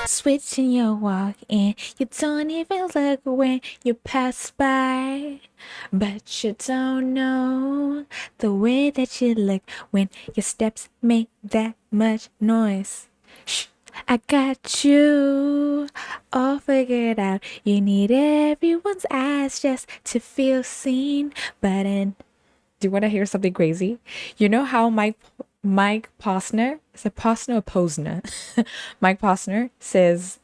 Switching your walk and you don't even look when you pass by. But you don't know the way that you look when your steps make that much noise. Shh, I got you all figured out. You need everyone's eyes just to feel seen. But in do you want to hear something crazy? You know how Mike Posner, is it Posner or Posner? Mike Posner says,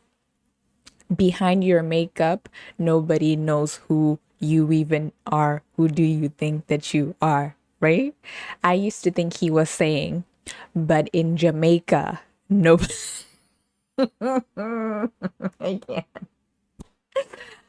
behind your makeup, nobody knows who you even are. Who do you think that you are? Right? I used to think he was saying, but in Jamaica, nobody. I can't.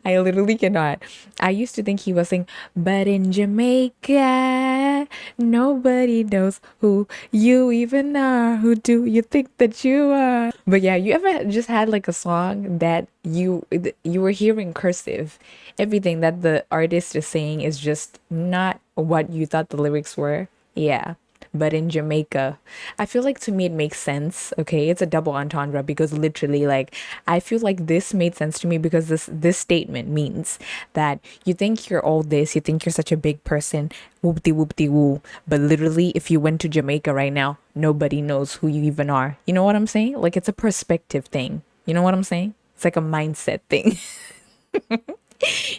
I literally cannot. I used to think he was saying, but in Jamaica, nobody knows who you even are. Who do you think that you are? But yeah, you ever just had like a song that you were hearing cursive? Everything that the artist is saying is just not what you thought the lyrics were. Yeah, but in Jamaica. I feel like to me it makes sense. Okay, it's a double entendre because literally, like, I feel like this made sense to me because this statement means that you think you're all this, you think you're such a big person, whoopty whoopty woo, but literally, if you went to Jamaica right now, nobody knows who you even are. You know what I'm saying? Like, it's a perspective thing. You know what I'm saying? It's like a mindset thing.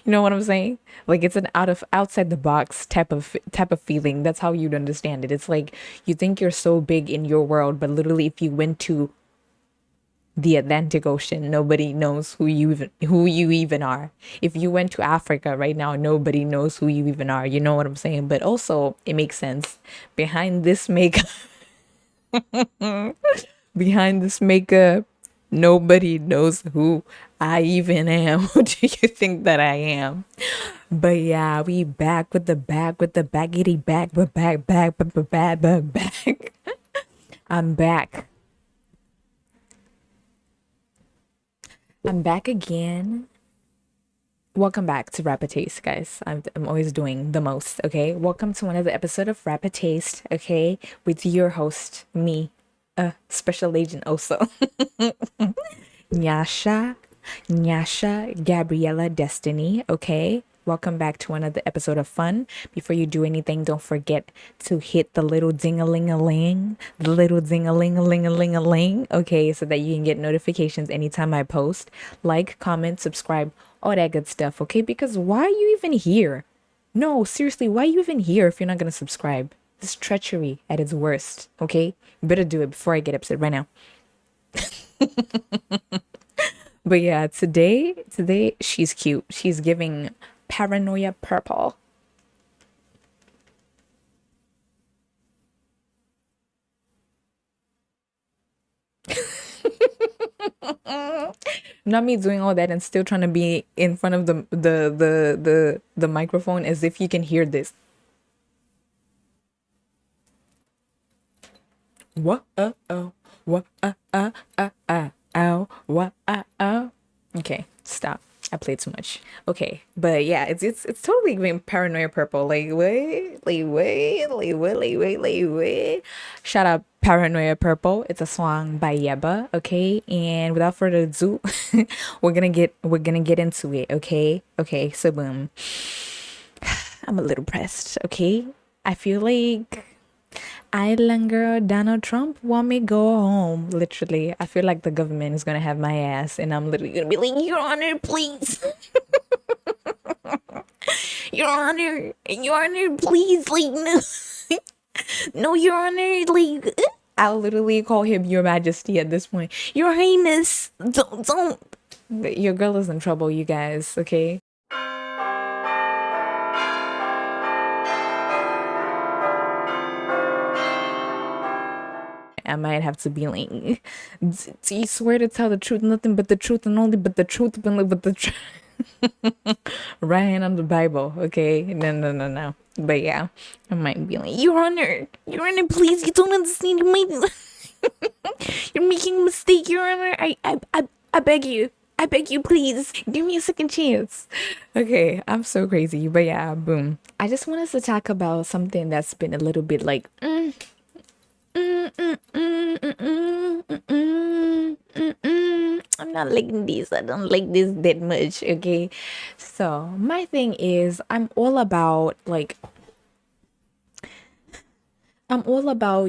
You know what I'm saying? Like it's an outside the box type of feeling. That's how you'd understand it. It's like you think you're so big in your world, but literally if you went to the Atlantic Ocean, nobody knows who you even are. If you went to Africa right now, nobody knows who you even are. You know what I'm saying? But also it makes sense. Behind this makeup behind this makeup, nobody knows who I even am. Who do you think that I am? But yeah, we back with the baggity back, but back. I'm back. I'm back again. Welcome back to Rapid Taste, guys. I'm always doing the most, okay? Welcome to another episode of Rapid Taste, okay? With your host, me, special agent also. Nyasha, Nyasha, Gabriella Destiny, okay? Welcome back to another episode of fun. Before you do anything, don't forget to hit the little ding-a-ling-a-ling, okay, so that you can get notifications anytime I post. Like, comment, subscribe, all that good stuff, okay? Because why are you even here? No, seriously, why are you even here if you're not gonna subscribe? This is treachery at its worst, okay? You better do it before I get upset right now. But yeah, today she's cute. She's giving paranoia purple. Not me doing all that and still trying to be in front of the microphone as if you can hear this. What oh what ow what oh. Okay, stop. I played too much. Okay, but yeah, it's totally being paranoia purple. Like wait. Shout out Paranoia Purple. It's a song by Yebba. Okay, and without further ado, we're gonna get into it. Okay. So boom. I'm a little pressed. Okay, I feel like Island girl Donald Trump want me go home. Literally, I feel like the government is gonna have my ass, and I'm literally gonna be like, Your Honor, please, Your Honor, please, like no, no, Your Honor, like I'll literally call him Your Majesty at this point. Your Highness, don't. Your girl is in trouble, you guys. Okay. I might have to be like, do you swear to tell the truth, nothing but the truth and only but the truth, but the truth. Right hand on the Bible, okay? No. But yeah, I might be like, Your Honor, please, you don't understand. You're making a mistake, Your Honor. I beg you. I beg you, please give me a second chance. Okay, I'm so crazy, but yeah, boom. I just want us to talk about something that's been a little bit like I'm not liking this. I don't like this that much. Okay, so my thing is, I'm all about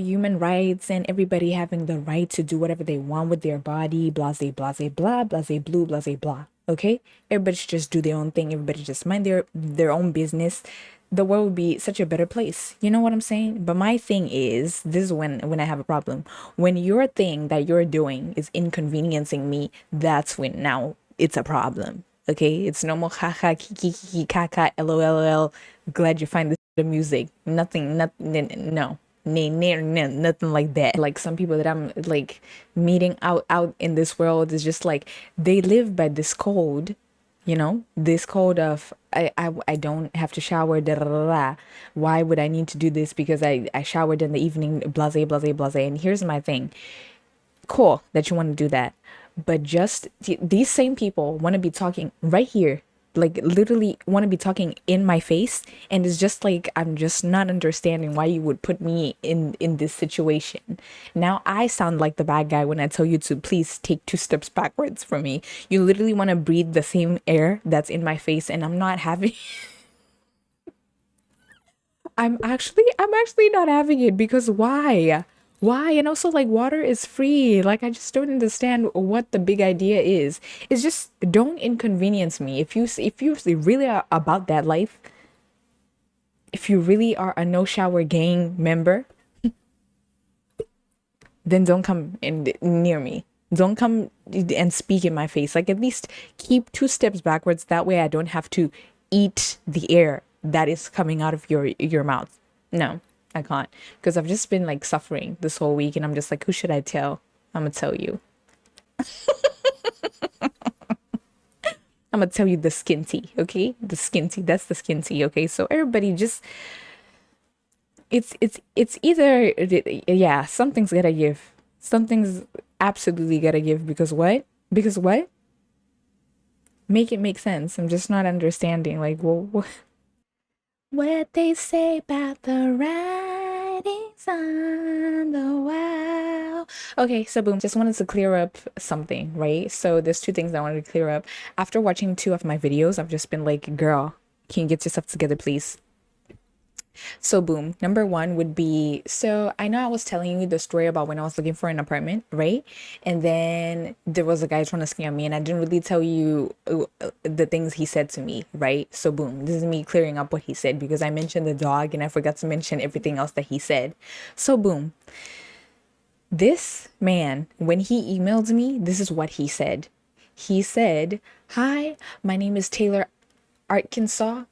human rights and everybody having the right to do whatever they want with their body, blase, blase, blah, blase, blue, blase, blah. Okay? Everybody should just do their own thing. Everybody just mind their own business. The world would be such a better place. You know what I'm saying? But my thing is, this is when I have a problem. When your thing that you're doing is inconveniencing me, that's when now it's a problem. Okay? It's no more haha, kiki, kiki, kaka, lol, glad you find the music. Nothing, nothing, no. Nothing like that. Like some people that I'm like meeting out in this world is just like they live by this code, you know, this code of I don't have to shower. Da, da, da, da. Why would I need to do this? Because I showered in the evening. Blase, blase, blase. And here's my thing. Cool that you want to do that, but just these same people want to be talking right here, like literally want to be talking in my face, and it's just like I'm just not understanding why you would put me in this situation. Now I sound like the bad guy when I tell you to please take 2 steps backwards from me. You literally want to breathe the same air that's in my face, and I'm not having I'm actually not having it because why? Why? And also like water is free. Like I just don't understand what the big idea is. It's just don't inconvenience me. If you really are about that life, if you really are a no shower gang member, then don't come in near me. Don't come and speak in my face. Like at least keep 2 steps backwards. That way I don't have to eat the air that is coming out of your mouth. No, I can't. Because I've just been like suffering this whole week and I'm just like, who should I tell? I'm gonna tell you. I'm gonna tell you the skin tea, okay? The skin tea. That's the skin tea, okay? So everybody just it's either yeah, something's gotta give. Something's absolutely gotta give because what? Because what? Make it make sense. I'm just not understanding. Like, well, what they say about the writings on the wall. Okay, so boom, just wanted to clear up something, right? So there's 2 things I wanted to clear up. After watching 2 of my videos, I've just been like, girl, can you get yourself together, please? So boom, number one would be, so I know I was telling you the story about when I was looking for an apartment, right? And then there was a guy trying to scam me and I didn't really tell you the things he said to me, right? So boom, this is me clearing up what he said because I mentioned the dog and I forgot to mention everything else that he said. So boom, this man, when he emailed me, this is what he said. He said, "Hi, my name is Taylor Arkansas,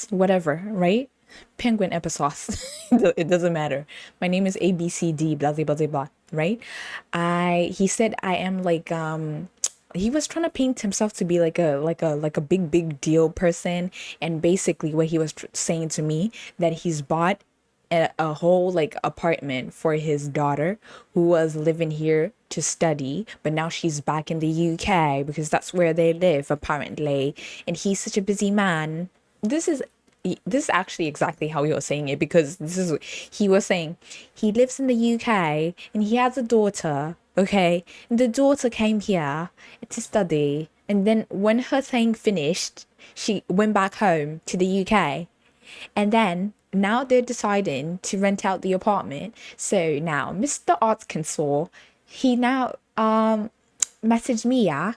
whatever, right? Penguin applesauce. It doesn't matter. My name is ABCD, blah, blah, blah, blah, right? He said I am like, he was trying to paint himself to be like a big deal person. And basically what he was saying to me that he's bought a whole like apartment for his daughter who was living here to study, but now she's back in the UK because that's where they live apparently, and he's such a busy man. This is actually exactly how he was saying it because this is he was saying he lives in the UK and he has a daughter, okay, and the daughter came here to study, and then when her thing finished she went back home to the UK, and then now they're deciding to rent out the apartment. So now Mr. Arkansas, he now messaged me, yeah.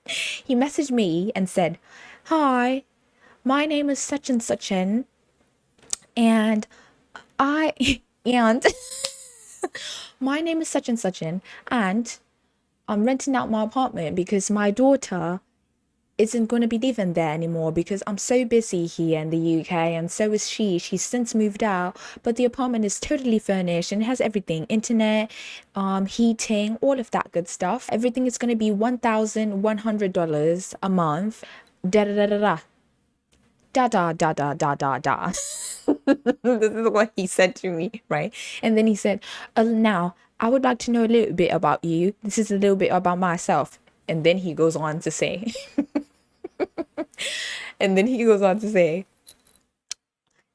He messaged me and said, "Hi, my name is such and such and I and my name is such and such and I'm renting out my apartment because my daughter isn't going to be living there anymore because I'm so busy here in the UK, and so is she. She's since moved out, but the apartment is totally furnished and it has everything, internet, heating, all of that good stuff. Everything is going to be $1,100 a month. Da da da da da. Da da da da da da da." This is what he said to me, right? And then he said, "Now I would like to know a little bit about you. This is a little bit about myself. And then he goes on to say, and then he goes on to say,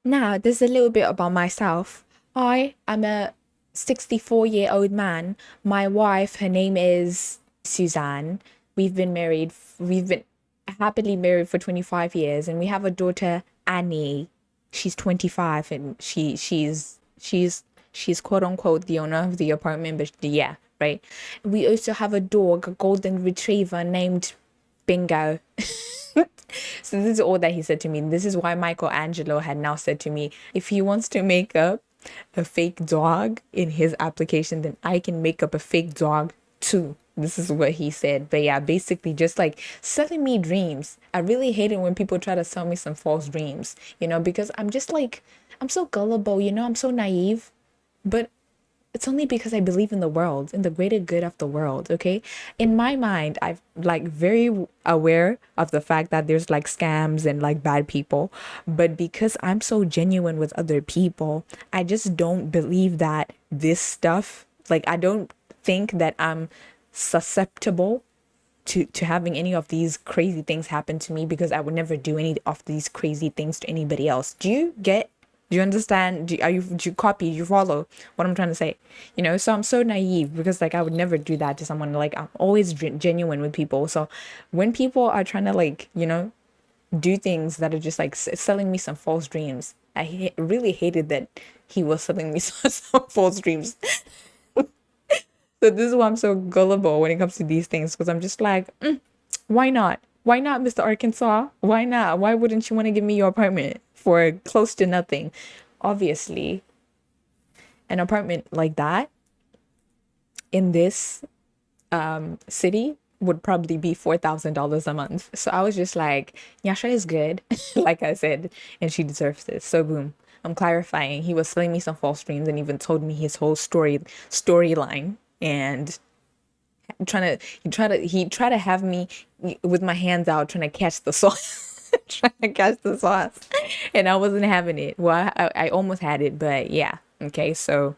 now, there's a little bit about myself. I am a 64-year-old man. My wife, her name is Suzanne. We've been happily married for 25 years, and we have a daughter, Annie. She's 25, and she's quote unquote the owner of the apartment, but yeah, right. We also have a dog, a golden retriever named Bingo. So this is all that he said to me. This is why Michelangelo had now said to me, if he wants to make up a fake dog in his application, then I can make up a fake dog too. This is what he said. But yeah, basically just like selling me dreams. I really hate it when people try to sell me some false dreams, because I'm just like, I'm so gullible, I'm so naive. But it's only because I believe in the world, in the greater good of the world, okay? In my mind, I'm like very aware of the fact that there's like scams and like bad people. But because I'm so genuine with other people, I just don't believe that this stuff, like, I don't think that I'm susceptible to having any of these crazy things happen to me, because I would never do any of these crazy things to anybody else. Do you understand? Do you copy? Do you follow what I'm trying to say? So I'm so naive, because like I would never do that to someone. Like, I'm always genuine with people. So when people are trying to like, do things that are just like selling me some false dreams, I really hated that he was selling me some false dreams. So this is why I'm so gullible when it comes to these things, because I'm just like, why not? Why not, Mr. Arkansas? Why not? Why wouldn't you want to give me your apartment for close to nothing? Obviously, an apartment like that in this city would probably be $4,000 a month. So I was just like, Yasha is good, like I said, and she deserves this. So boom, I'm clarifying. He was selling me some false dreams and even told me his whole storyline, and he tried to have me with my hands out trying to catch the sauce. Trying to catch the sauce, and I wasn't having it. Well, I almost had it, but yeah. Okay, so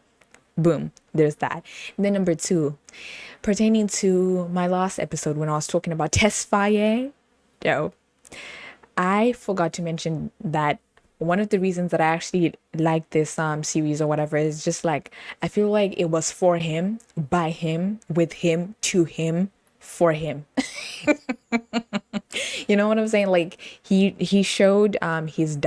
boom, there's that. And then number two, pertaining to my last episode when I was talking about Tesfaye, yo, I forgot to mention that one of the reasons that I actually like this series or whatever is just like, I feel like it was for him, by him, with him, to him, for him. You know what I'm saying? Like, he showed his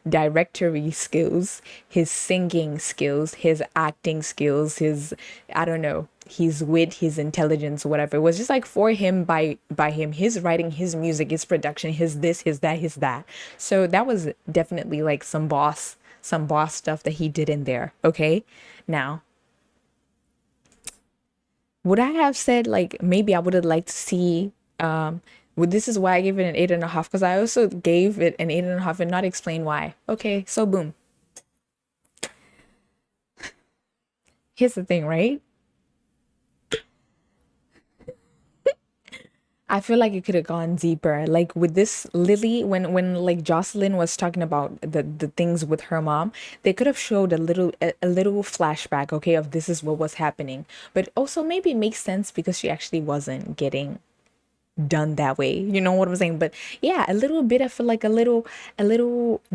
directory skills, his singing skills, his acting skills, his, I don't know, his wit, his intelligence, whatever. It was just like for him, by him, his writing, his music, his production, his this, his that, his that. So that was definitely like some boss stuff that he did in there. Okay, now, would I have said like maybe I would have liked to see well, this is why I gave it an 8.5, because I also gave it an 8.5 and not explain why. Okay, so boom. Here's the thing, right? I feel like it could have gone deeper. Like with this Lily, when like Jocelyn was talking about the things with her mom, they could have showed a little flashback, okay, of this is what was happening. But also maybe it makes sense because she actually wasn't getting done that way. You know what I'm saying? But yeah, a little bit of like a little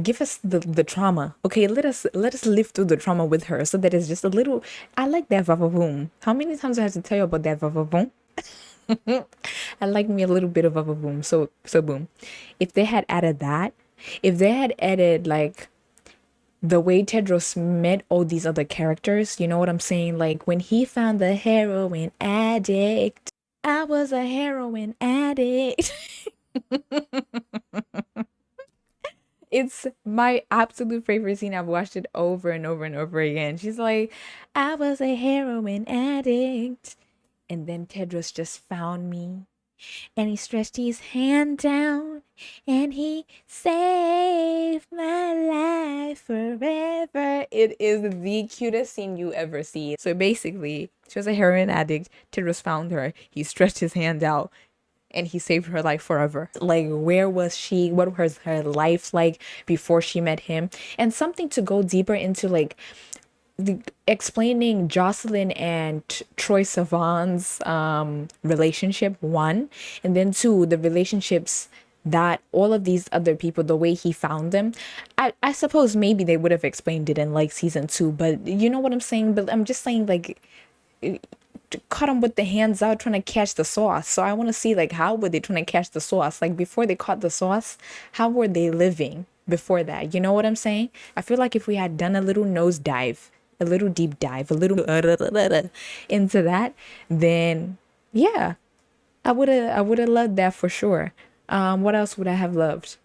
give us the trauma. Okay, let us live through the trauma with her so that it's just a little. I like that vavavoom. How many times I have to tell you about that vavavoom? I like me a little bit of vavavoom. So boom. If they had added that, if they had added like the way Tedros met all these other characters, you know what I'm saying? Like when he found the heroin addict, I was a heroin addict. It's my absolute favorite scene. I've watched it over and over and over again. She's like, I was a heroin addict. And then Tedros just found me and he stretched his hand down and he saved my life forever. It is the cutest scene you ever see. So basically, she was a heroin addict. Tedros found her. He stretched his hand out and he saved her life forever. Like, where was she? What was her life like before she met him? And something to go deeper into, like, explaining Jocelyn and Troy Sivan's relationship, one, and then two, the relationships that all of these other people, the way he found them. I suppose maybe they would have explained it in like season two, but you know what I'm saying? But I'm just saying, like, caught them with the hands out trying to catch the sauce. So I want to see, like, how were they trying to catch the sauce? Like, before they caught the sauce, how were they living before that? You know what I'm saying? I feel like if we had done a little nosedive, a little deep dive, a little into that, then yeah, I would have loved that for sure. What else would I have loved?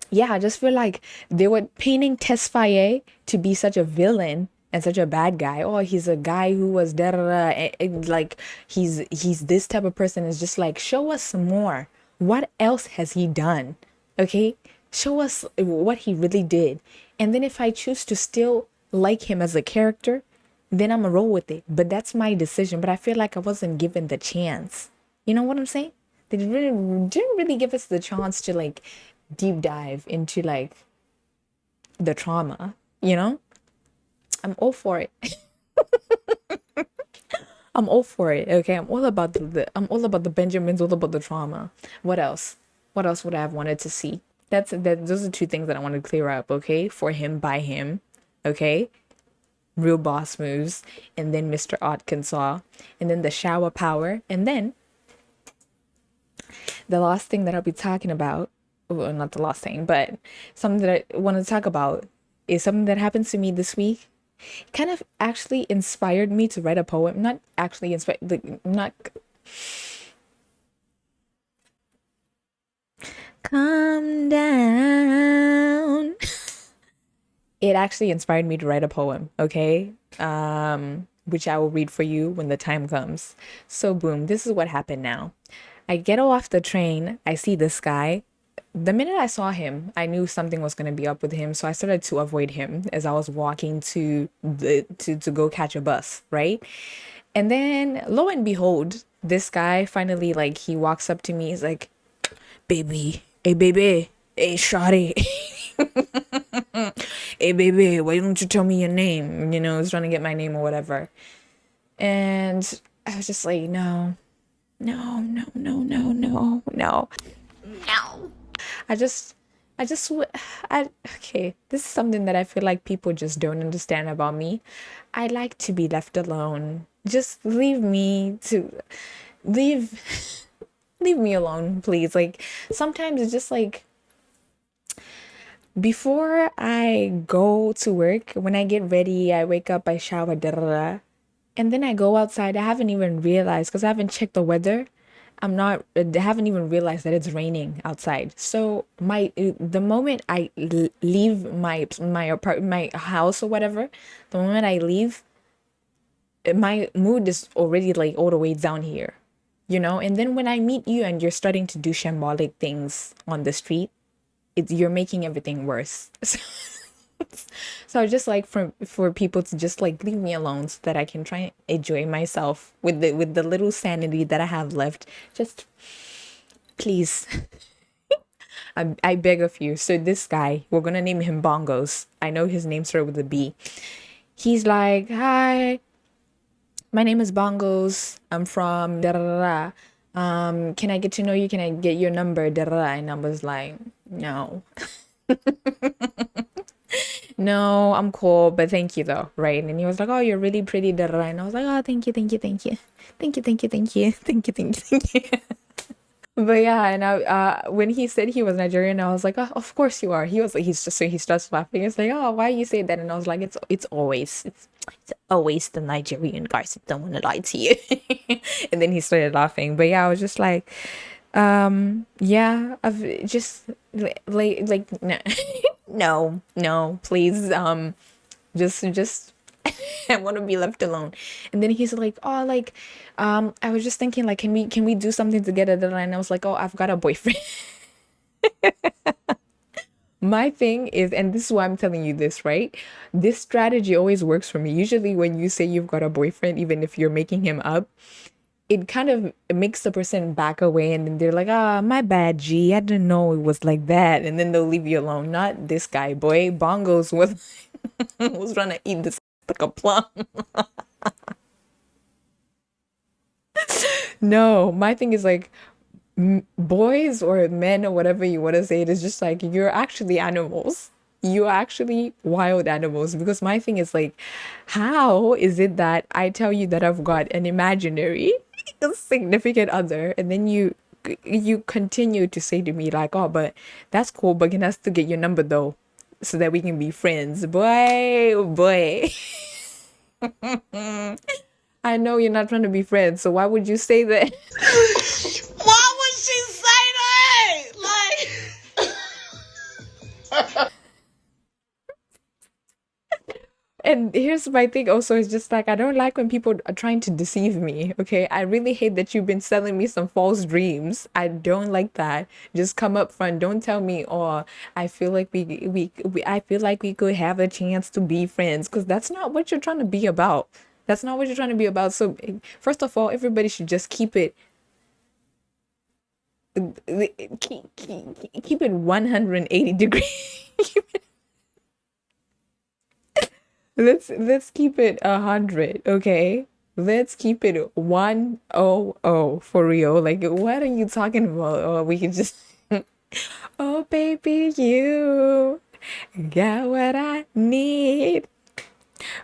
Yeah, I just feel like they were painting Tesfaye to be such a villain and such a bad guy. Oh, he's a guy who was da da da. Like he's this type of person. Is just like, show us some more. What else has he done? Okay, show us what he really did. And then if I choose to still like him as a character, then I'm gonna roll with it. But that's my decision. But I feel like I wasn't given the chance. You know what I'm saying? They didn't really give us the chance to like deep dive into like the trauma, you know? I'm all for it. I'm all for it. Okay. I'm all about I'm all about the Benjamins, all about the trauma. What else? What else would I have wanted to see? Those are two things that I want to clear up, okay? For him, by him. Okay? Real boss moves, and then Mr. Arkansas, and then the shower power, and then the last thing that I'll be talking about, well, not the last thing, but something that I want to talk about is something that happened to me this week. Kind of actually inspired me to write a poem. Not actually inspired, like, not calm down. It actually inspired me to write a poem, okay? Which I will read for you when the time comes. So, boom, this is what happened now. I get off the train, I see this guy. The minute I saw him, I knew something was going to be up with him, so I started to avoid him as I was walking to go catch a bus, right? And then lo and behold, this guy finally, like, he walks up to me, he's like, baby, hey baby, hey shawty. Hey baby, why don't you tell me your name? You know, he's trying to get my name or whatever. And I was just like, no, no, no, no, no, no, no. No. I just, I just, okay, this is something that I feel like people just don't understand about me. I like to be left alone. Just leave, leave me alone, please. Like, sometimes it's just like, before I go to work, when I get ready, I wake up, I shower, da da da, and then I go outside. I haven't even realized because I haven't checked the weather. I haven't even realized that it's raining outside. So the moment I leave my house or whatever, the moment I leave, my mood is already like all the way down here, you know? And then when I meet you and you're starting to do shambolic things on the street, you're making everything worse. So just like for people to just like leave me alone so that I can try and enjoy myself with the little sanity that I have left. Just please. I beg of you. So this guy, we're gonna name him Bongos. I know his name started with a B. He's like, hi, my name is Bongos. I'm from da da da da. Can I get to know you? Can I get your number? Da da da. And I was like, no. No, I'm cool, but thank you though, right? And he was like, oh, you're really pretty, da da da. And I was like, oh, thank you, thank you, thank you. Thank you, thank you, thank you. Thank you, thank you, thank you. But yeah, and when he said he was Nigerian, I was like, oh, of course you are. He was like, he's just so he starts laughing. It's like, oh, why you say that? And I was like, it's always the Nigerian guys that don't want to lie to you. And then he started laughing. But yeah, I was just like, yeah, I've just like no, no, no, please, just I want to be left alone. And then he's like, oh, like, I was just thinking, like, can we do something together? And I was like, oh, I've got a boyfriend. My thing is, and this is why I'm telling you this, right? This strategy always works for me. Usually, when you say you've got a boyfriend, even if you're making him up, it kind of makes the person back away, and then they're like, ah, my bad, G. I didn't know it was like that. And then they'll leave you alone. Not this guy, boy. Bongos was was trying to eat this like a plum. No, my thing is like boys or men or whatever you want to say it is just like you're actually animals. You're actually wild animals because my thing is like, how is it that I tell you that I've got an imaginary significant other and then you continue to say to me like, oh, but that's cool, but can I still get your number though so that we can be friends? Boy, oh boy. I know you're not trying to be friends, so why would you say that? Why would she say that? And here's my thing also is just like I don't like when people are trying to deceive me, okay? I really hate that you've been selling me some false dreams. I don't like that. Just come up front. Don't tell me, "Oh, I feel like we I feel like we could have a chance to be friends," because that's not what you're trying to be about. That's not what you're trying to be about. So, first of all, everybody should just keep it 180 degrees. Let's keep it 100, okay? Let's keep it 100 for real. Like, what are you talking about? Or we can just, oh baby, you got what I need.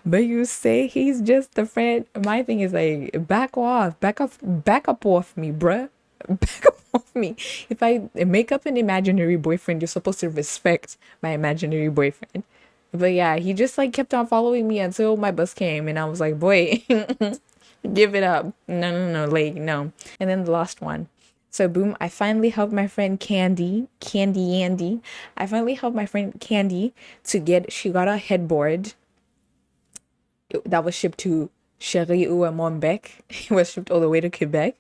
But you say he's just a friend. My thing is like, back up off me, bruh. Back up off me. If I make up an imaginary boyfriend, you're supposed to respect my imaginary boyfriend. But yeah, he just like kept on following me until my bus came, and I was like, boy, give it up. No, no, no, like, no. And then the last one. So boom, I finally helped my friend Candy Andy. I finally helped my friend Candy she got a headboard that was shipped to Cherie ou Montbec. It was shipped all the way to Quebec.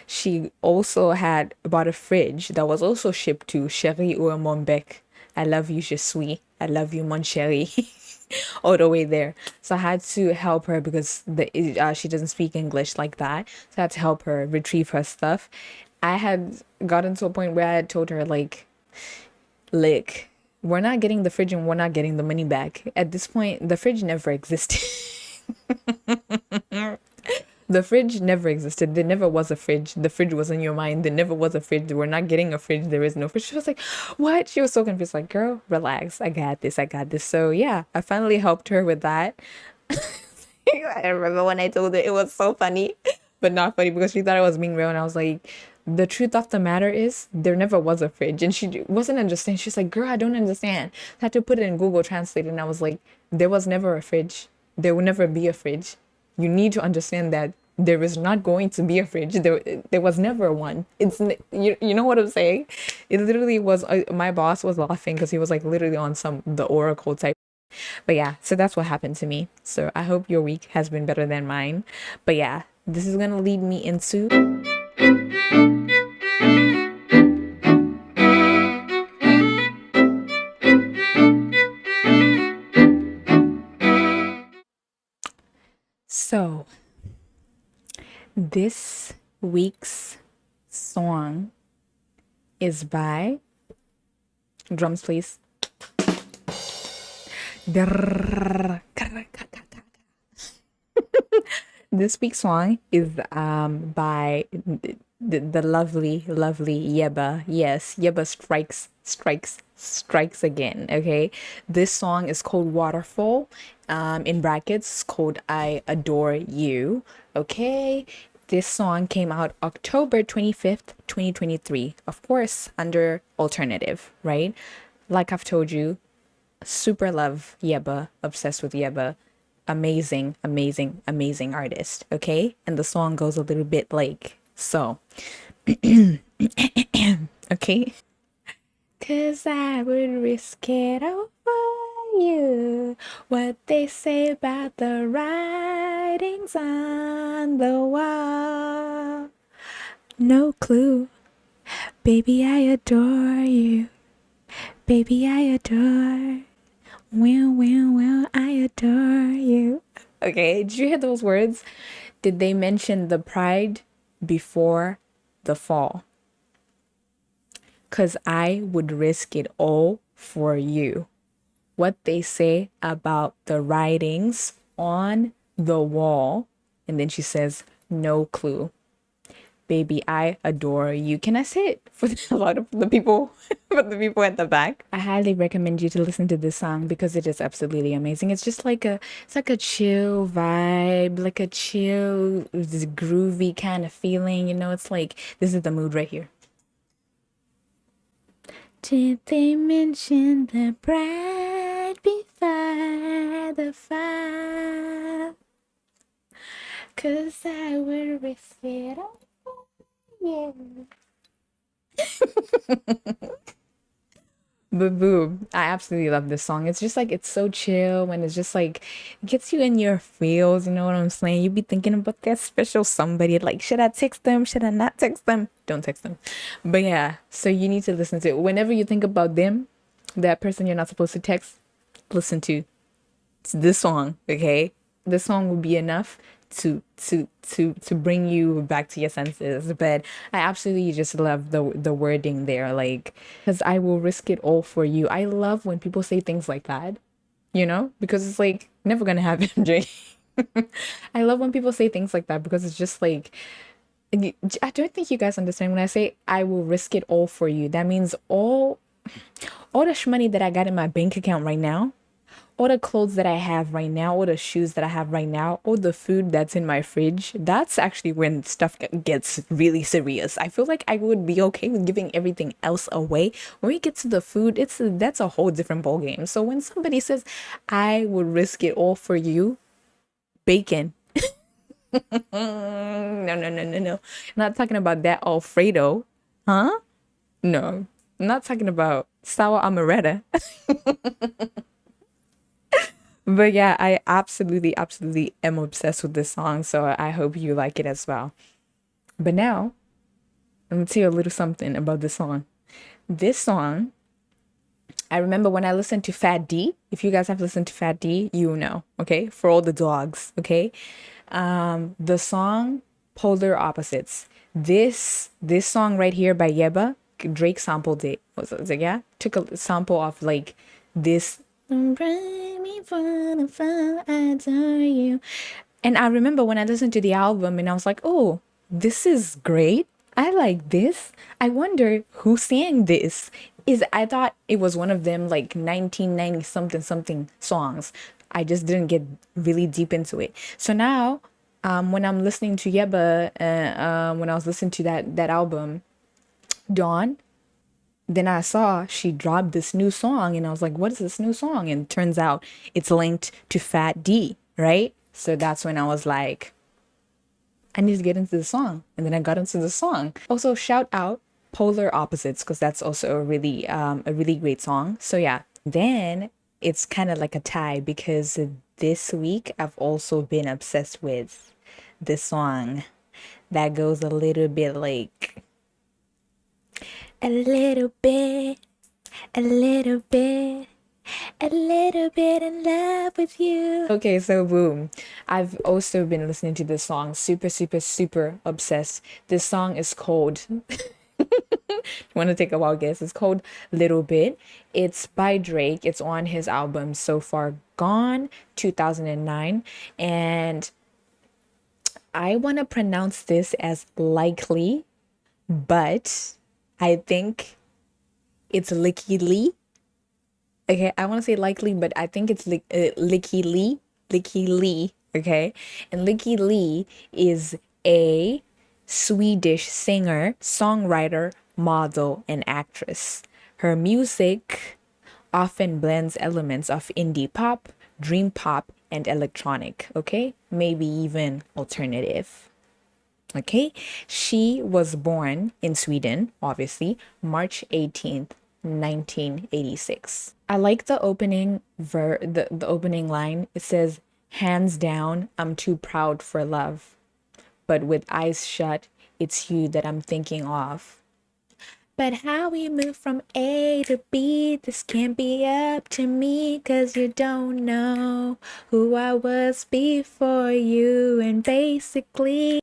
She also had bought a fridge that was also shipped to Cherie ou Montbec. I love you, je suis. I love you, mon chéri. All the way there. So I had to help her because she doesn't speak English like that. So I had to help her retrieve her stuff. I had gotten to a point where I had told her like, lick, we're not getting the fridge and we're not getting the money back. At this point, the fridge never existed. The fridge never existed. There never was a fridge. The fridge was in your mind. There never was a fridge. We're not getting a fridge. There is no fridge. She was like, what? She was so confused. Like, girl, relax. I got this. I got this. So yeah, I finally helped her with that. I remember when I told her it was so funny, but not funny because she thought I was being real. And I was like, the truth of the matter is there never was a fridge. And she wasn't understanding. She's like, girl, I don't understand. I had to put it in Google Translate. And I was like, there was never a fridge. There will never be a fridge. You need to understand that there is not going to be a fridge. There was never one. You know what I'm saying? It literally was. My boss was laughing because he was like literally on the Oracle type. But yeah, so that's what happened to me. So I hope your week has been better than mine. But yeah, this is gonna lead me into. So this week's song is by, drums please. This week's song is by the lovely Yebba. Yes, Yebba strikes again. Okay, this song is called Waterfall. In brackets, it's called I Adore You. Okay, this song came out October 25th, 2023. Of course, under alternative, right? Like I've told you, super love Yebba, obsessed with Yebba. Amazing, amazing, amazing artist. Okay, and the song goes a little bit like so. Okay, cause I would risk it all for you. What they say about the writings on the wall. No clue. Baby, I adore you. Baby, I adore. Well, I adore you. Okay, did you hear those words? Did they mention the pride before the fall? Because I would risk it all for you. What they say about the writings on the wall. And then she says, no clue. Baby, I adore you. Can I say it for a lot of the people, for the people at the back? I highly recommend you to listen to this song because it is absolutely amazing. It's just like it's like a chill vibe, like a chill, this groovy kind of feeling. You know, it's like this is the mood right here. Did they mention the bride before the fire? 'Cause I would risk it all. Yeah. But boom, I absolutely love this song. It's just like it's so chill and it's just like it gets you in your feels, you know what I'm saying? You be thinking about that special somebody, like, should I text them? Should I not text them? Don't text them. But yeah, so you need to listen to it. Whenever you think about them, that person you're not supposed to text, listen to this song, okay? This song will be enough to bring you back to your senses. But I absolutely just love the wording there, like, because I will risk it all for you. I love when people say things like that, you know, because it's like never gonna happen, Jay. I love when people say things like that because it's just like I don't think you guys understand when I say I will risk it all for you. That means all the money that I got in my bank account right now, all the clothes that I have right now, all the shoes that I have right now, all the food that's in my fridge, that's actually when stuff gets really serious. I feel like I would be okay with giving everything else away. When we get to the food, that's a whole different ball game. So when somebody says, I would risk it all for you, bacon. No, no, no, no, no. I'm not talking about that Alfredo. Huh? No. I'm not talking about sour amaretta. But yeah, I absolutely, absolutely am obsessed with this song. So I hope you like it as well. But now, let me tell you a little something about this song. This song, I remember when I listened to Fat D. If you guys have listened to Fat D, you know, okay? For all the dogs, okay? The song Polar Opposites. This song right here by Yebba, Drake sampled it. Was it, yeah? Took a sample of like this. And I remember when I listened to the album and I was like, oh, this is great. I like this. I wonder who sang this. I thought it was one of them like 1990 something something songs. I just didn't get really deep into it. So now, when I'm listening to Yebba, when I was listening to that album, Dawn, then I saw she dropped this new song and I was like, what is this new song? And turns out it's linked to Fat D, right? So that's when I was like, I need to get into the song. And then I got into the song. Also, shout out Polar Opposites because that's also a really great song. So yeah, then it's kind of like a tie because this week I've also been obsessed with this song that goes a little bit like a little bit, a little bit, a little bit in love with you. Okay, so boom. I've also been listening to this song, super, super, super obsessed. This song is called, want to take a wild guess? It's called Little Bit. It's by Drake. It's on his album So Far Gone, 2009. And I want to pronounce this as likely, but I think it's Lykke Li. Okay, I want to say likely, but I think it's Lykke Li. Lykke Li. Okay, and Lykke Li is a Swedish singer, songwriter, model, and actress. Her music often blends elements of indie pop, dream pop, and electronic. Okay, maybe even alternative. Okay, she was born in Sweden, obviously, March 18th, 1986. I like the the opening line. It says, "Hands down, I'm too proud for love, but with eyes shut, it's you that I'm thinking of." But how we move from A to B, this can't be up to me, 'cause you don't know who I was before you. And basically,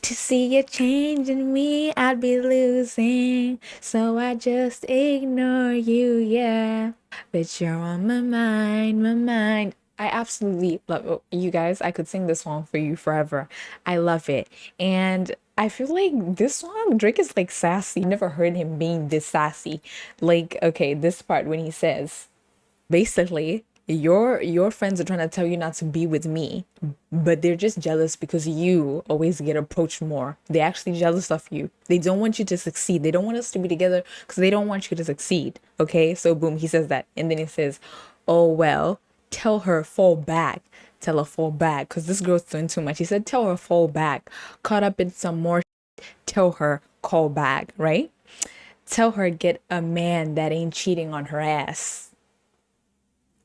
to see a change in me, I'd be losing. So I just ignore you, yeah. But you're on my mind, my mind. I absolutely love you guys. I could sing this song for you forever. I love it. And I feel like this song, Drake is like sassy. Never heard him being this sassy. Like, okay, this part when he says, basically, your friends are trying to tell you not to be with me, but they're just jealous because you always get approached more. They're actually jealous of you. They don't want you to succeed. They don't want us to be together because they don't want you to succeed. Okay, so boom, he says that, and then he says, "Oh well, tell her fall back." Tell her fall back because this girl's doing too much. He said, "Tell her fall back." Caught up in some more. Tell her call back. Right? Tell her get a man that ain't cheating on her ass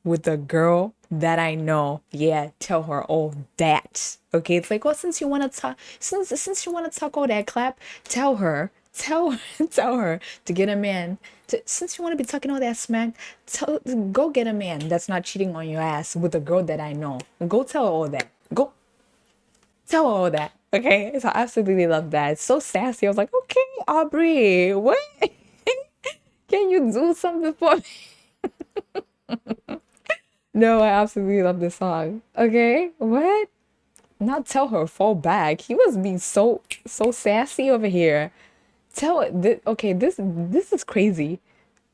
with a girl that I know. Yeah, tell her all that. Okay, it's like, well, since you want to talk, since you want to talk all that clap, tell tell her to get a man. Since you want to be talking all that smack, go get a man that's not cheating on your ass with a girl that I know. Go tell her all that. Go tell her all that. Okay, so I absolutely love that. It's so sassy. I was like, okay, Aubrey, what? Can you do something for me? No, I absolutely love this song. Okay, what? Not tell her fall back. He was being so sassy over here. Okay, this is crazy.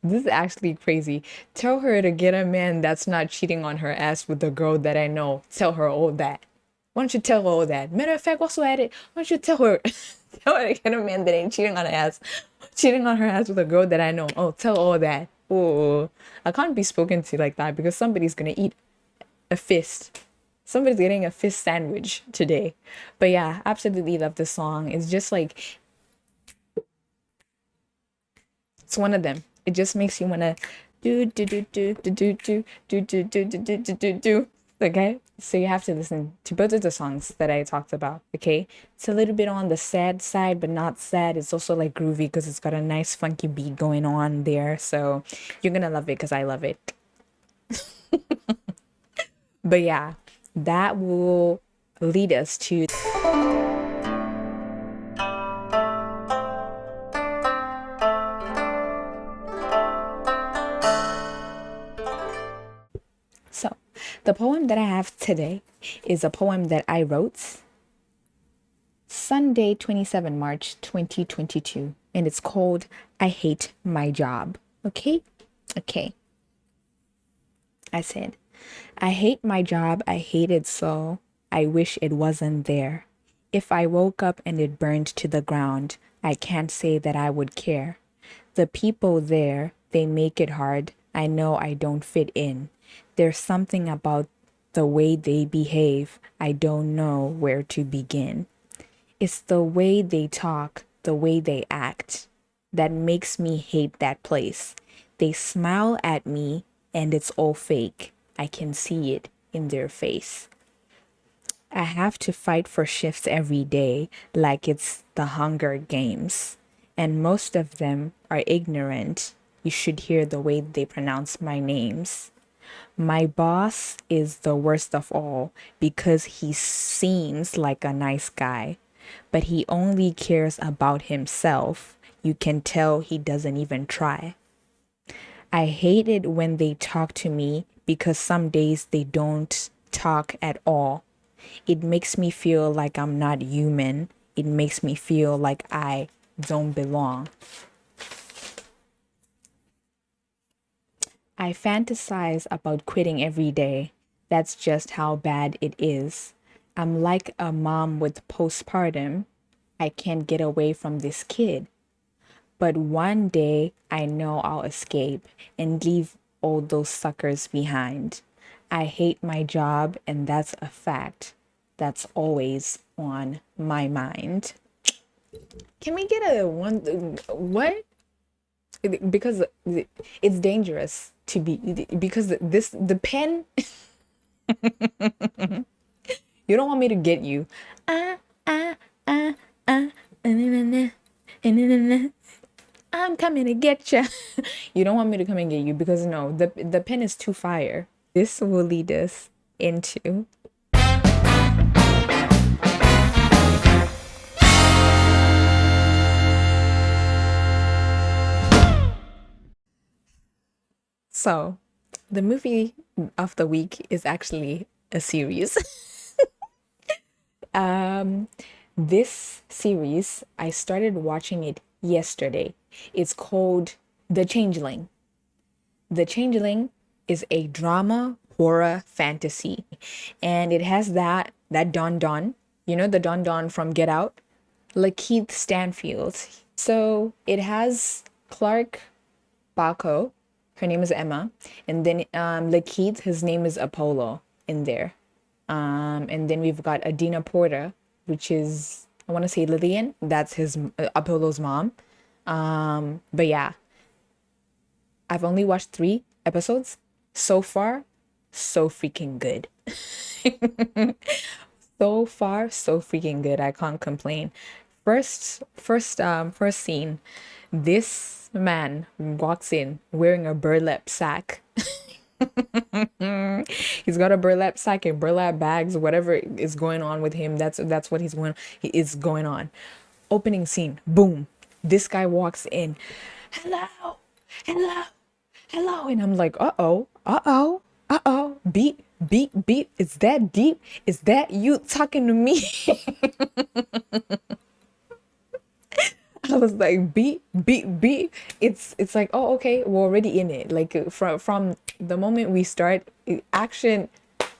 This is actually crazy. Tell her to get a man that's not cheating on her ass with the girl that I know. Tell her all that. Why don't you tell her all that? Matter of fact, also at it, why don't you tell her tell her to get a man that ain't cheating on her ass with a girl that I know. Oh, tell all that. Oh, I can't be spoken to like that because somebody's gonna eat a fist. Somebody's getting a fist sandwich today. But yeah, absolutely love this song. It's just like it's one of them. It just makes you wanna do. Okay, so you have to listen to both of the songs that I talked about. Okay, it's a little bit on the sad side, but not sad. It's also like groovy because it's got a nice funky beat going on there. So you're gonna love it because I love it. But yeah, that will lead us to. So, the poem that I have today is a poem that I wrote Sunday, 27 March 2022, and it's called I Hate My Job. Okay? Okay. I said, I hate my job. I hate it so. I wish it wasn't there. If I woke up and it burned to the ground, I can't say that I would care. The people there, they make it hard. I know I don't fit in. There's something about the way they behave. I don't know where to begin. It's the way they talk, the way they act, that makes me hate that place. They smile at me and it's all fake. I can see it in their face. I have to fight for shifts every day like it's the Hunger Games. And most of them are ignorant. You should hear the way they pronounce my names. My boss is the worst of all because he seems like a nice guy, but he only cares about himself. You can tell he doesn't even try. I hate it when they talk to me because some days they don't talk at all. It makes me feel like I'm not human. It makes me feel like I don't belong. I fantasize about quitting every day. That's just how bad it is. I'm like a mom with postpartum. I can't get away from this kid. But one day I know I'll escape and leave all those suckers behind. I hate my job, and that's a fact. That's always on my mind. Can we get a one? What? Because it's dangerous to be, because the pen. You don't want me to get you. Ah, ah, ah, ah, I'm coming to get you. You don't want me to come and get you because no, the pen is too fire. This will lead us into. So, the movie of the week is actually a series. Um, this series, I started watching it yesterday. It's called The Changeling. The Changeling is a drama horror fantasy, and it has that Don Don, you know, the Don Don from Get Out, Lakeith Stanfield. So it has Clark Baco, her name is Emma, and then Lakeith, his name is Apollo in there. And then we've got Adina Porter, which is, I want to say Lillian. That's his Apollo's mom. But yeah, I've only watched 3 episodes so far. So freaking good. So far, so freaking good. I can't complain. First scene. This man walks in wearing a burlap sack. He's got a burlap sack and burlap bags, whatever is going on with him. That's what he is going on. Opening scene, boom. This guy walks in. Hello, hello, hello. And I'm like, uh-oh, uh-oh, uh-oh. Beep, beep, beep. Is that deep? Is that you talking to me? I was like, beep, beep, beep. It's like, oh, okay, we're already in it. Like from the moment we start action,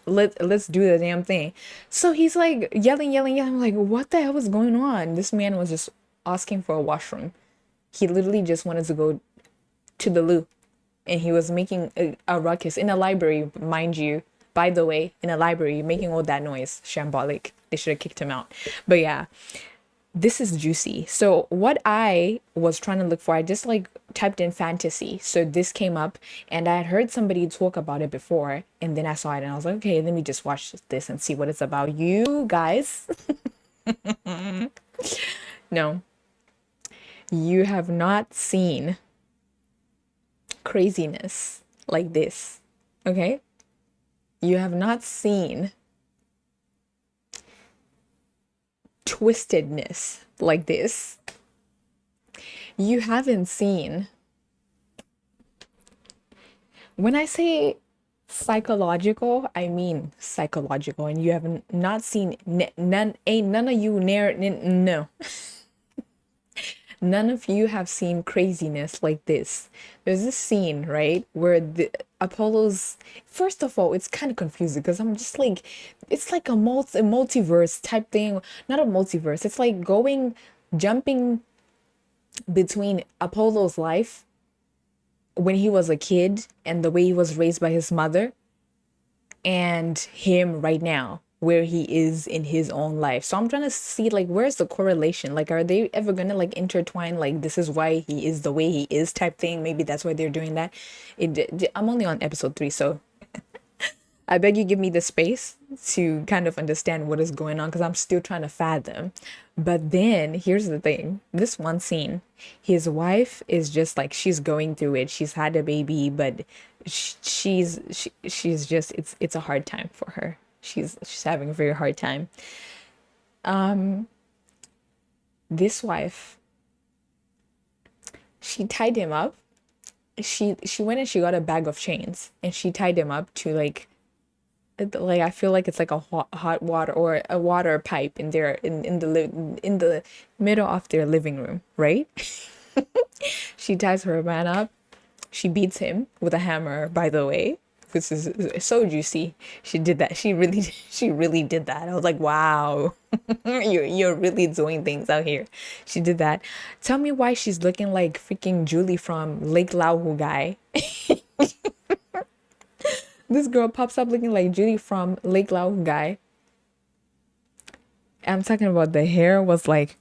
let's do the damn thing. So he's like yelling, yelling, yelling. I'm like, what the hell was going on? This man was just asking for a washroom. He literally just wanted to go to the loo, and he was making a ruckus in a library, mind you. By the way, in a library, making all that noise, shambolic. They should have kicked him out. But yeah, this is juicy. So what I was trying to look for, I just like typed in fantasy. So this came up, and I had heard somebody talk about it before, and then I saw it and I was like, okay, let me just watch this and see what it's about. You guys, no, you have not seen craziness like this. Okay? You have not seen twistedness like this. You haven't seen, when I say psychological, I mean psychological, and you have not seen none of you no. None of you have seen craziness like this. There's this scene, right, where the Apollo's, first of all, it's kind of confusing because I'm just like, it's like a multiverse type thing. Not a multiverse. It's like jumping between Apollo's life when he was a kid and the way he was raised by his mother, and him right now where he is in his own life. So I'm trying to see like where's the correlation? Like are they ever gonna like intertwine, like this is why he is the way he is type thing? Maybe that's why they're doing that. I'm only on episode 3, so I beg you give me the space to kind of understand what is going on because I'm still trying to fathom. But then here's the thing. This one scene, his wife is just like, she's going through it. She's had a baby, but she's just, it's a hard time for her. She's having a very hard time. This wife, she tied him up. She went and she got a bag of chains and she tied him up to like I feel like it's like a hot water or a water pipe in there in the middle of their living room, right? She ties her man up. She beats him with a hammer, by the way, which is so juicy. She did that. She really did that. I was like, wow, you're really doing things out here. She did that. Tell me why she's looking like freaking Julie from Lake Lau guy. This girl pops up looking like Judy from Lake Lau guy. I'm talking about the hair was like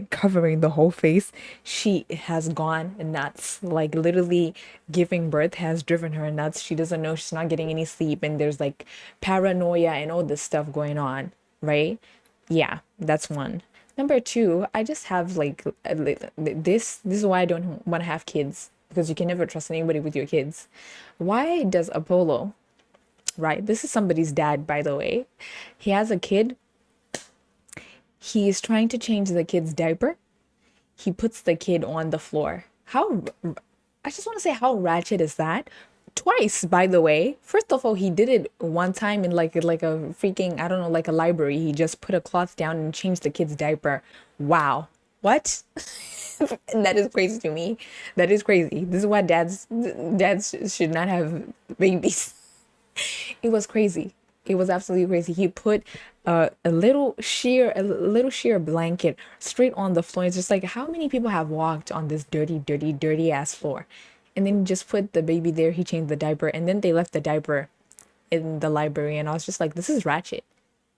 covering the whole face. She has gone nuts. Like literally giving birth has driven her nuts. She doesn't know, she's not getting any sleep, and there's like paranoia and all this stuff going on, right? Yeah, that's one. Number two, I just have like this is why I don't want to have kids, because you can never trust anybody with your kids. Why does Apollo, right? This is somebody's dad, by the way. He has a kid. He's trying to change the kid's diaper. He puts the kid on the floor. I just want to say, how ratchet is that? twice, by the way. First of all, he did it one time in like a freaking, I don't know, like a library. He just put a cloth down and changed the kid's diaper. Wow. What? That is crazy to me. That is crazy. This is why dads should not have babies. It was crazy. It was absolutely crazy. He put a little sheer blanket straight on the floor. It's just like, how many people have walked on this dirty, dirty, dirty ass floor? And then he just put the baby there. He changed the diaper, and then they left the diaper in the library. And I was just like, this is ratchet.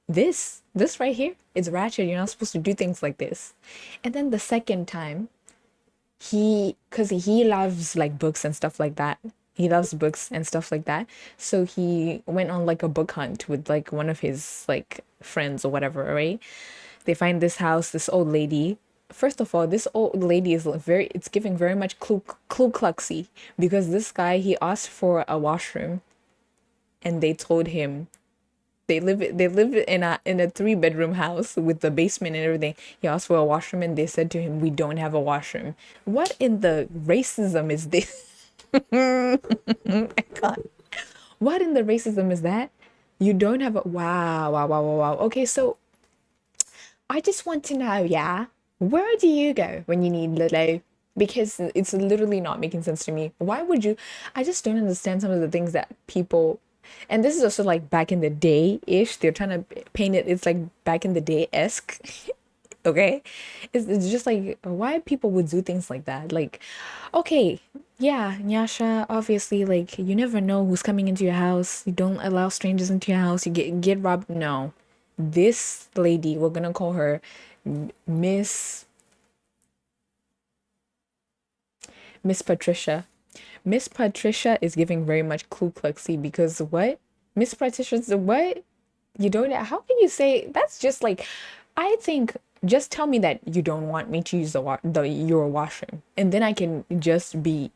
This right here is ratchet. You're not supposed to do things like this. And then the second time, because he loves like books and stuff like that. He loves books and stuff like that. So he went on like a book hunt with like one of his like friends or whatever, right? They find this house, this old lady. First of all, this old lady is it's giving very much Ku Kluxy, because this guy, he asked for a washroom and they told him they live in a 3-bedroom house with the basement and everything. He asked for a washroom and they said to him, we don't have a washroom. What in the racism is this? I can't. What in the racism is that? You don't have a wow, wow, wow, wow, wow. Okay, so I just want to know, yeah, where do you go when you need Lilo? Because it's literally not making sense to me. Why would you? I just don't understand some of the things that people, and this is also like back in the day-ish. They're trying to paint it. It's like back in the day-esque. Okay, it's just like why people would do things like that. Like, okay, yeah, Nyasha, obviously, like you never know who's coming into your house. You don't allow strangers into your house. You get robbed. No, this lady, we're gonna call her Miss Miss Patricia. Miss Patricia is giving very much Ku Kluxy, because what? Miss Patricia's what? You don't, how can you say that's just like, I think just tell me that you don't want me to use your washroom, and then I can just be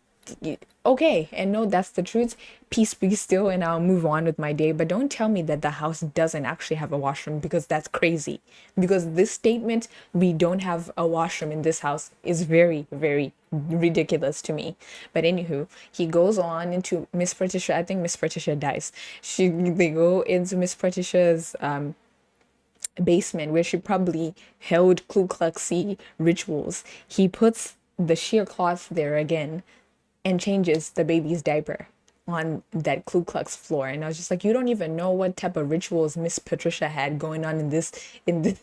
okay and no, that's the truth. Peace be still, and I'll move on with my day. But don't tell me that the house doesn't actually have a washroom, because that's crazy. Because this statement, we don't have a washroom in this house, is very, very ridiculous to me. But anywho, he goes on into Miss Patricia. I think Miss Patricia dies. They go into Miss Patricia's basement, where she probably held Ku Kluxy rituals. He puts the sheer cloth there again and changes the baby's diaper on that Ku Klux floor. And I was just like, you don't even know what type of rituals Miss Patricia had going on in this in this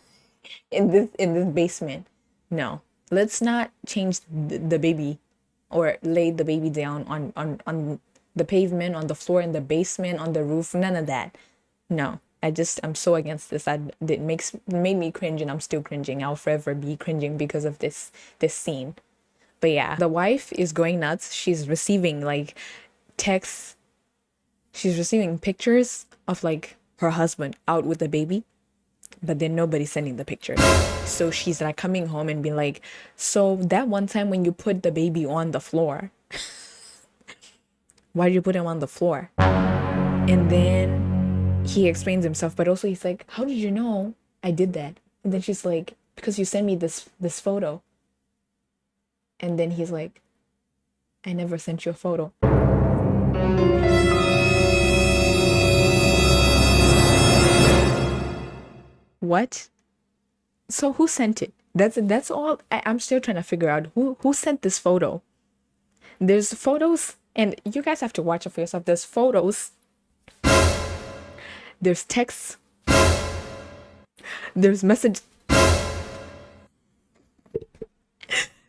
basement. No, let's not change the baby or lay the baby down on the pavement, on the floor, in the basement, on the roof. None of that. No, I'm so against this. It made me cringe, and I'm still cringing. I'll forever be cringing because of this scene. But yeah, the wife is going nuts. She's receiving like texts. She's receiving pictures of like her husband out with the baby, but then nobody's sending the pictures. So she's like coming home and being like, so that one time when you put the baby on the floor, why did you put him on the floor? And then he explains himself, but also he's like, how did you know I did that? And then she's like, because you sent me this photo. And then he's like, I never sent you a photo. What? So who sent it? That's all. I'm still trying to figure out who sent this photo. There's photos, and you guys have to watch it for yourself. There's photos. There's texts. There's message.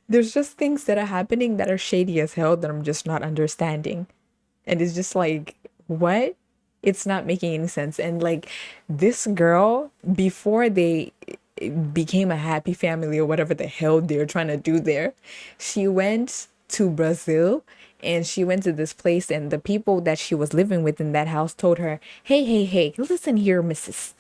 There's just things that are happening that are shady as hell that I'm just not understanding. And it's just like, what? It's not making any sense. And like this girl, before they became a happy family or whatever the hell they're trying to do there, she went to Brazil, and she went to this place, and the people that she was living with in that house told her, hey, listen here, Mrs.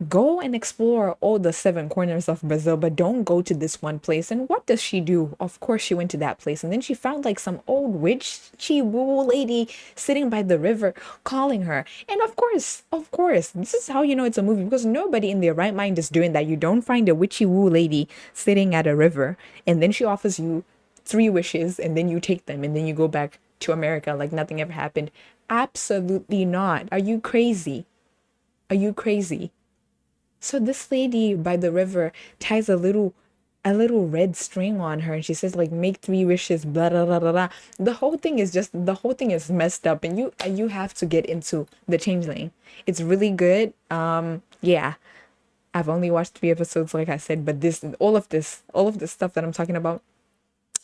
Go and explore all the 7 corners of Brazil, but don't go to this one place. And what does she do? Of course, she went to that place. And then she found like some old witchy woo lady sitting by the river calling her. And of course, this is how you know it's a movie, because nobody in their right mind is doing that. You don't find a witchy woo lady sitting at a river, and then she offers you 3 wishes, and then you take them, and then you go back to America like nothing ever happened. Absolutely not. Are you crazy? Are you crazy? So this lady by the river ties a little red string on her and she says like make three wishes, blah blah blah blah blah. The whole thing is messed up and you have to get into the Changeling. It's really good. Yeah. I've only watched 3 episodes, like I said, but all of this stuff that I'm talking about,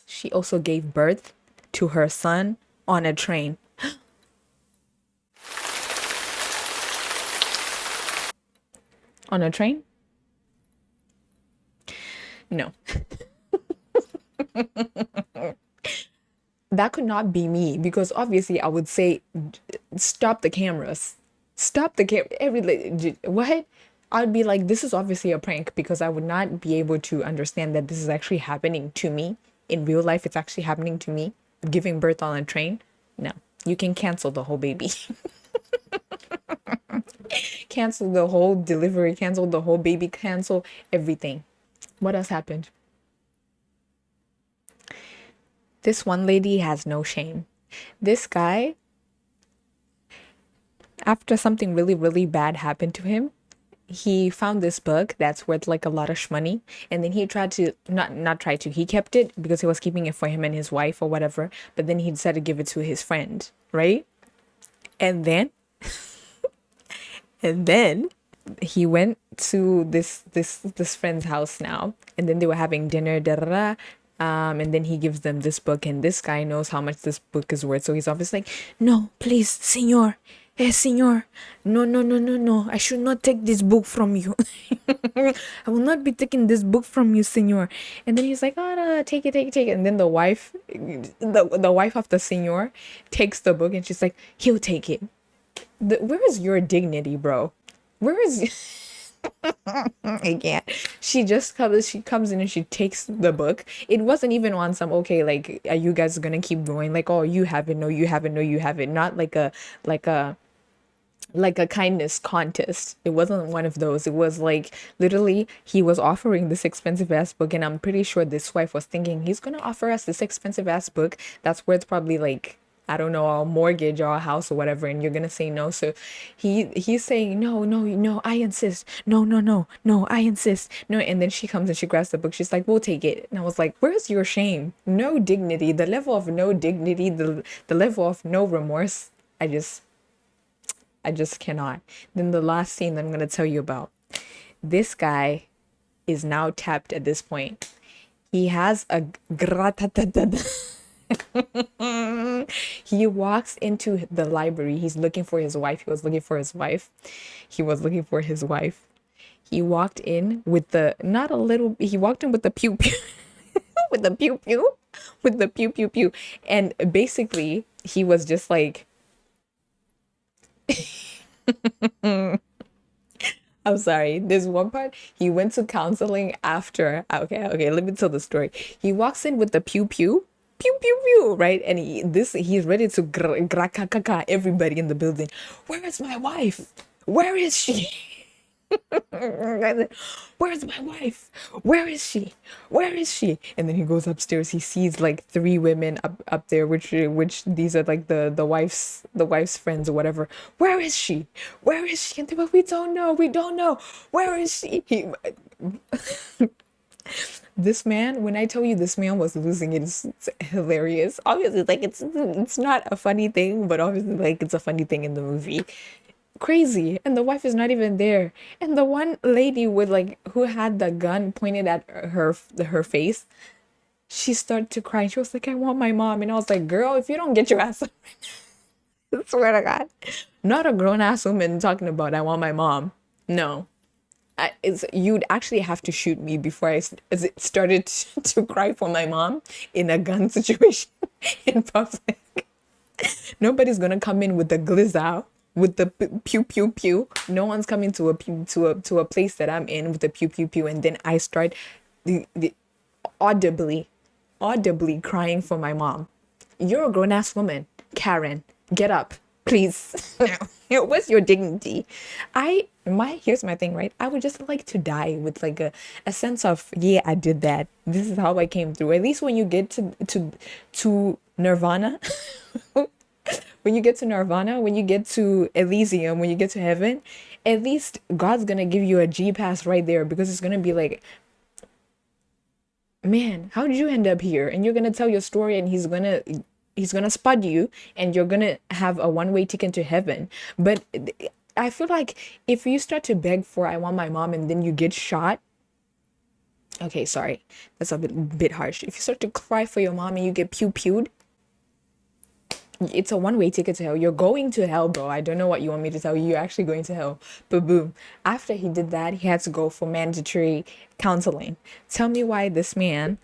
she also gave birth to her son on a train. On a train? No. That could not be me because obviously I would say stop the cameras. Stop the camera. What? I'd be like, this is obviously a prank because I would not be able to understand that this is actually happening to me in real life. It's actually happening to me, giving birth on a train. No, you can cancel the whole baby. Cancel the whole delivery, cancel the whole baby, cancel everything. What else happened? This one lady has no shame. This guy, after something really, really bad happened to him, he found this book that's worth like a lot of money, and then he tried to not try to, he kept it because he was keeping it for him and his wife or whatever, but then he decided to give it to his friend, right? And then and then he went to this friend's house now, and then they were having dinner, da, da, da. And then he gives them this book, and this guy knows how much this book is worth, so he's obviously like, no, please, senor, senor, no, no, no, no, no, I should not take this book from you. I will not be taking this book from you, senor. And then he's like, oh no, take it, take it, take it. And then the wife of the senor takes the book and she's like, he'll take it. Where is your dignity, bro? Where is I can't. She comes in and she takes the book. It wasn't even on some, okay, like, are you guys gonna keep going? Like, oh, you have it, no, you have it, no, you have it. Not like a like a kindness contest. It wasn't one of those. It was like literally he was offering this expensive ass book, and I'm pretty sure this wife was thinking he's gonna offer us this expensive ass book that's worth probably like, I don't know, a mortgage or a house or whatever, and you're gonna say no. So he's saying no, no, no, I insist. No, no, no, no, I insist. No, and then she comes and she grabs the book. She's like, we'll take it. And I was like, where's your shame? No dignity. The level of no dignity, the level of no remorse. I just cannot. Then the last scene that I'm gonna tell you about. This guy is now tapped at this point. He has a he walks into the library. He's looking for his wife. He was looking for his wife. He was looking for his wife. He walked in with the not a little. He walked in with the pew pew, with the pew pew, with the pew pew pew, and basically he was just like, I'm sorry. There's one part he went to counseling after. Okay, let me tell the story. He walks in with the pew pew, pew pew pew, right? And he's ready to grakakaka everybody in the building. Where is my wife? Where is she? Where's my wife? Where is she? Where is she? And then he goes upstairs. He sees like 3 women up there, which these are like the wife's friends or whatever. Where is she? Where is she? And they're like, we don't know. We don't know. Where is she? This man, when I tell you this man was losing it, it's hilarious. Obviously, like it's not a funny thing, but obviously like it's a funny thing in the movie. Crazy, and the wife is not even there, and the one lady with like who had the gun pointed at her face, she started to cry. She was like, I want my mom. And I was like, girl, if you don't get your ass up, I swear to God, not a grown-ass woman talking about I want my mom. No, you'd actually have to shoot me before started to cry for my mom in a gun situation in public. Nobody's gonna come in with the glizzow, with the pew pew pew. No one's coming to a place that I'm in with the pew pew pew, and then I start the audibly crying for my mom. You're a grown ass woman, Karen. Get up, please. What's your dignity? Here's my thing, right? I would just like to die with like a sense of, yeah, I did that. This is how I came through. At least when you get to Nirvana. When you get to Nirvana, when you get to Elysium, when you get to heaven, at least God's gonna give you a G pass right there, because it's gonna be like, man, how did you end up here? And you're gonna tell your story, and he's gonna spot you, and you're gonna have a one-way ticket to heaven. But I feel like if you start to beg for "I want my mom" and then you get shot, okay, sorry, that's a bit harsh. If you start to cry for your mom and you get pewed, it's a one-way ticket to hell. You're going to hell, bro. I don't know what you want me to tell you. You're actually going to hell. But boom, after he did that, he had to go for mandatory counseling. Tell me why this man,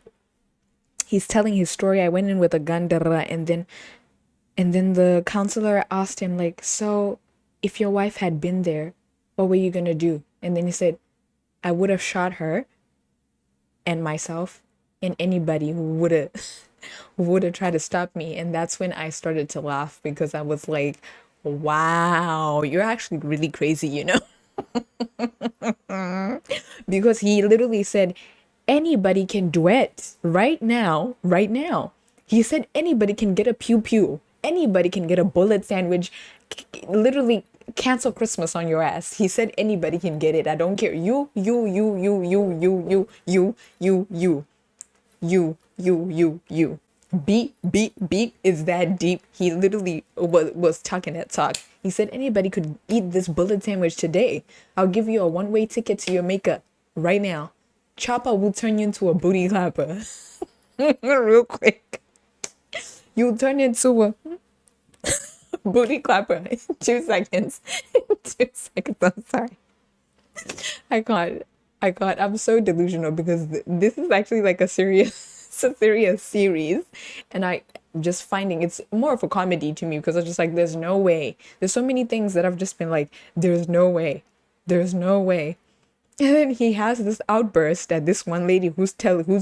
he's telling his story. I went in with a gun, da, da, da, and then the counselor asked him, like, so if your wife had been there, what were you gonna do? And then he said, I would have shot her and myself and anybody who would have tried to stop me. And that's when I started to laugh, because I was like, wow, you're actually really crazy, you know? Because he literally said anybody can duet right now, right now. He said anybody can get a pew pew. Anybody can get a bullet sandwich. Literally cancel Christmas on your ass. He said anybody can get it. I don't care. You. Beep, beep, beep is that deep. He literally was talking that talk. He said anybody could eat this bullet sandwich today. I'll give you a one-way ticket to your makeup right now. Chopper will turn you into a booty clapper. Real quick. You'll turn into a booty clapper in 2 seconds. 2 seconds, I'm sorry. I can't. I'm so delusional, because this is actually like a serious series, and I just finding it's more of a comedy to me, because I was just like, there's no way. There's so many things that I've just been like, there's no way. There's no way. And then he has this outburst at this one lady who's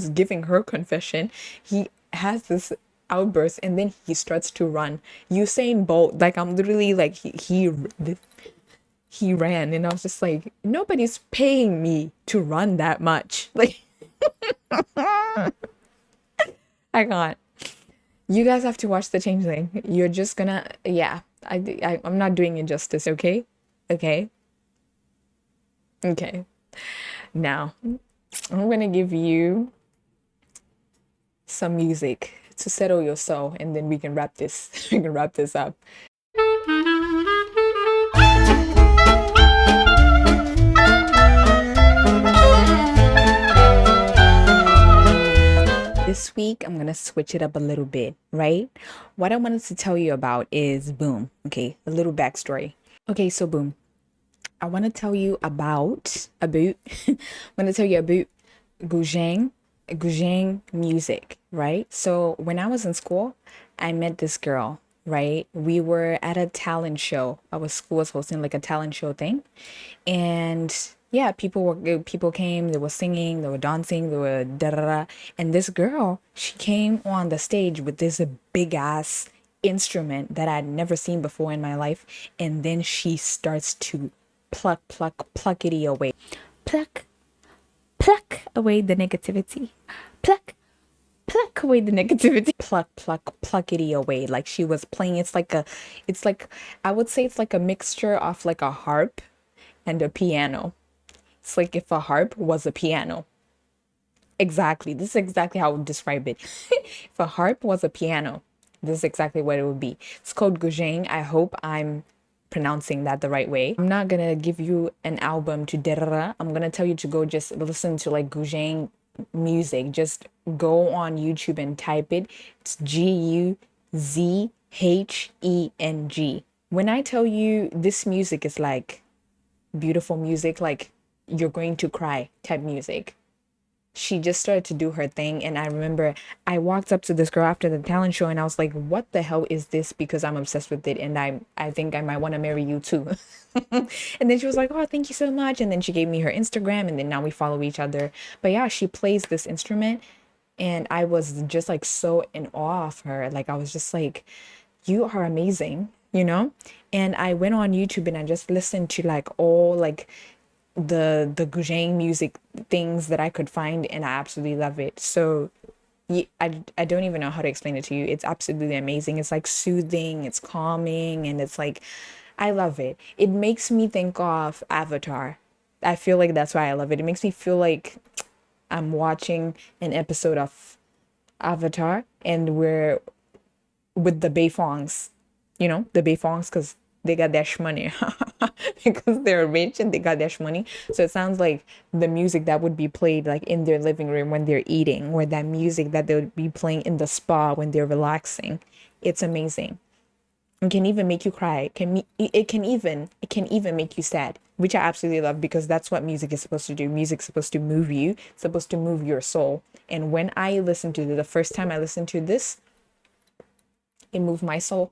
giving her confession. He has this outburst, and then he starts to run. Usain Bolt, like, I'm literally like, he ran, and I was just like, nobody's paying me to run that much. Like, I can't. You guys have to watch The Changeling. You're just gonna, yeah. I'm not doing it justice. Okay, okay, okay. Now, I'm gonna give you some music to settle your soul, and then we can wrap this. We can wrap this up. This week, I'm gonna switch it up a little bit, right? What I wanted to tell you about is boom. Okay, a little backstory. Okay, so boom. I want to tell you about I'm gonna tell you about Guzheng music, right? So when I was in school, I met this girl, right? We were at a talent show. Our school was hosting like a talent show thing, and yeah, people came. They were singing, they were dancing, they were da da da. And this girl, she came on the stage with this big ass instrument that I'd never seen before in my life, and then she starts to pluckity away, pluck away the negativity, pluck away the negativity, pluckity away. Like she was playing. It's like I would say it's like a mixture of like a harp and a piano. It's like if a harp was a piano. Exactly. This is exactly how I would describe it. If a harp was a piano, this is exactly what it would be. It's called Guzheng. I hope I'm pronouncing that the right way. I'm not gonna give you an album to derra. I'm gonna tell you to go just listen to like Guzheng music. Just go on YouTube and type it. It's Guzheng. When I tell you this music is like beautiful music, like you're going to cry type music. She just started to do her thing, and I remember I walked up to this girl after the talent show and I was like, what the hell is this? Because I'm obsessed with it, and I think I might want to marry you too. And then she was like, oh, thank you so much. And then she gave me her Instagram, and then now we follow each other. But yeah, she plays this instrument, and I was just like so in awe of her. Like I was just like, you are amazing, you know? And I went on YouTube and I just listened to like all like the Guzheng music things that I could find, and I absolutely love it. So I don't even know how to explain it to you. It's absolutely amazing. It's like soothing, it's calming, and it's like, I love it. It makes me think of Avatar. I feel like that's why I love it. It makes me feel like I'm watching an episode of Avatar, and we're with the Beifongs, the Beifongs, because they got dash money, because they're rich and they got dash money. So it sounds like the music that would be played like in their living room when they're eating, or that music that they would be playing in the spa when they're relaxing. It's amazing. It can even make you cry. It can even make you sad, which I absolutely love, because that's what music is supposed to do. Music's supposed to move you, it's supposed to move your soul. And when I listened to the first time I listened to this, it moved my soul.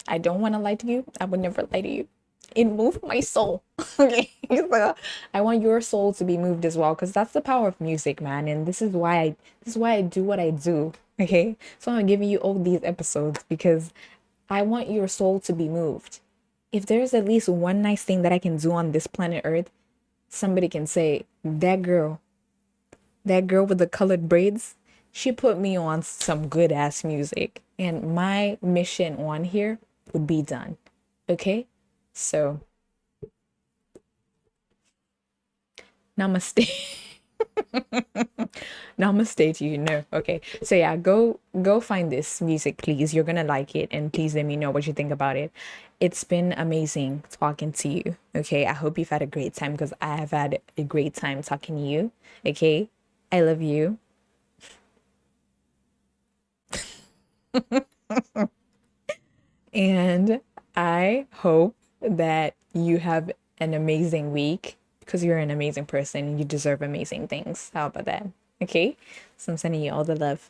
I don't want to lie to you. I would never lie to you. It moved my soul. Okay. So I want your soul to be moved as well, because that's the power of music, man. And this is why I do what I do. Okay. So I'm giving you all these episodes because I want your soul to be moved. If there's at least one nice thing that I can do on this planet Earth, somebody can say, that girl with the colored braids, she put me on some good ass music, and my mission on here would be done. Okay? So, namaste. Namaste to you. No. Okay. So yeah, go find this music, please. You're gonna like it, and please let me know what you think about it. It's been amazing talking to you. Okay. I hope you've had a great time, because I have had a great time talking to you. Okay. I love you. And I hope that you have an amazing week, because you're an amazing person and you deserve amazing things. How about that? Okay? So I'm sending you all the love.